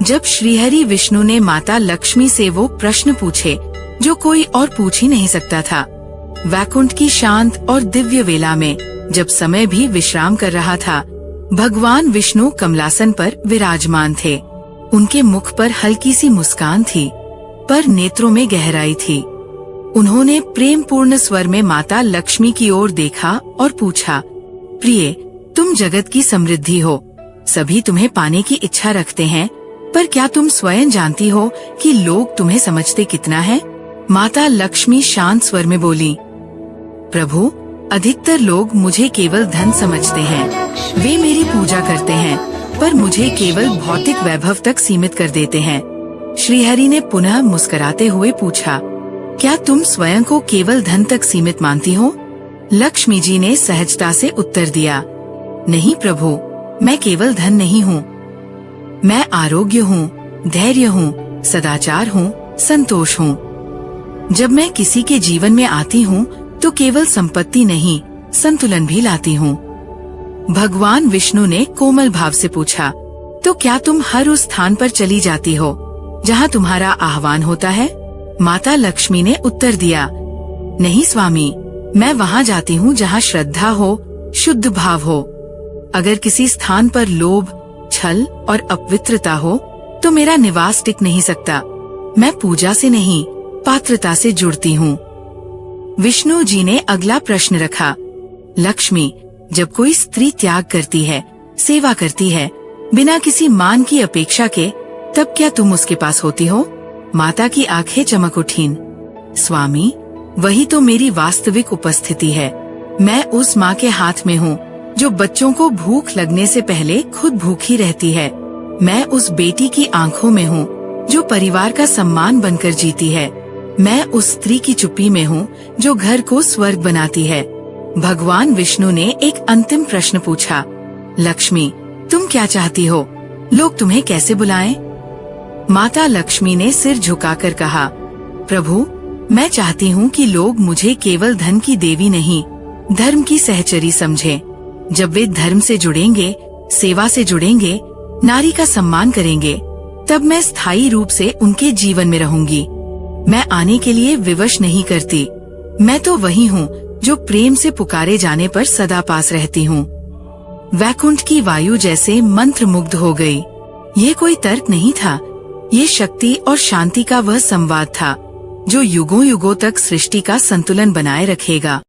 जब श्रीहरि विष्णु ने माता लक्ष्मी से वो प्रश्न पूछे जो कोई और पूछ ही नहीं सकता था, वैकुंठ की शांत और दिव्य वेला में जब समय भी विश्राम कर रहा था, भगवान विष्णु कमलासन पर विराजमान थे। उनके मुख पर हल्की सी मुस्कान थी, पर नेत्रों में गहराई थी। उन्होंने प्रेम पूर्ण स्वर में माता लक्ष्मी की ओर देखा और पूछा, प्रिय, तुम जगत की समृद्धि हो, सभी तुम्हें पाने की इच्छा रखते हैं, पर क्या तुम स्वयं जानती हो कि लोग तुम्हें समझते कितना है? माता लक्ष्मी शांत स्वर में बोली, प्रभु, अधिकतर लोग मुझे केवल धन समझते हैं। वे मेरी पूजा करते हैं, पर मुझे केवल भौतिक वैभव तक सीमित कर देते हैं। श्रीहरि ने पुनः मुस्कुराते हुए पूछा, क्या तुम स्वयं को केवल धन तक सीमित मानती हो? लक्ष्मी जी ने सहजता से उत्तर दिया, नहीं प्रभु, मैं केवल धन नहीं हूँ। मैं आरोग्य हूँ, धैर्य हूँ, सदाचार हूँ, संतोष हूँ। जब मैं किसी के जीवन में आती हूँ तो केवल संपत्ति नहीं, संतुलन भी लाती हूँ। भगवान विष्णु ने कोमल भाव से पूछा, तो क्या तुम हर उस स्थान पर चली जाती हो जहाँ तुम्हारा आह्वान होता है? माता लक्ष्मी ने उत्तर दिया, नहीं स्वामी, मैं वहाँ जाती हूँ जहाँ श्रद्धा हो, शुद्ध भाव हो। अगर किसी स्थान पर लोभ, छल और अपवित्रता हो तो मेरा निवास टिक नहीं सकता। मैं पूजा से नहीं, पात्रता से जुड़ती हूँ। विष्णु जी ने अगला प्रश्न रखा, लक्ष्मी, जब कोई स्त्री त्याग करती है, सेवा करती है, बिना किसी मान की अपेक्षा के, तब क्या तुम उसके पास होती हो? माता की आंखें चमक उठीं। स्वामी, वही तो मेरी वास्तविक उपस्थिति है। मैं उस माँ के हाथ में हूँ जो बच्चों को भूख लगने से पहले खुद भूखी रहती है। मैं उस बेटी की आंखों में हूँ जो परिवार का सम्मान बनकर जीती है। मैं उस स्त्री की चुप्पी में हूँ जो घर को स्वर्ग बनाती है। भगवान विष्णु ने एक अंतिम प्रश्न पूछा, लक्ष्मी, तुम क्या चाहती हो? लोग तुम्हें कैसे बुलाएं? माता लक्ष्मी ने सिर झुकाकर कहा, प्रभु, मैं चाहती हूँ कि लोग मुझे केवल धन की देवी नहीं, धर्म की सहचरी समझें। जब वे धर्म से जुड़ेंगे, सेवा से जुड़ेंगे, नारी का सम्मान करेंगे, तब मैं स्थायी रूप से उनके जीवन में रहूंगी। मैं आने के लिए विवश नहीं करती। मैं तो वही हूँ जो प्रेम से पुकारे जाने पर सदा पास रहती हूँ। वैकुंठ की वायु जैसे मंत्र मुग्ध हो गई। ये कोई तर्क नहीं था, ये शक्ति और शांति का वह संवाद था जो युगों युगों तक सृष्टि का संतुलन बनाए रखेगा।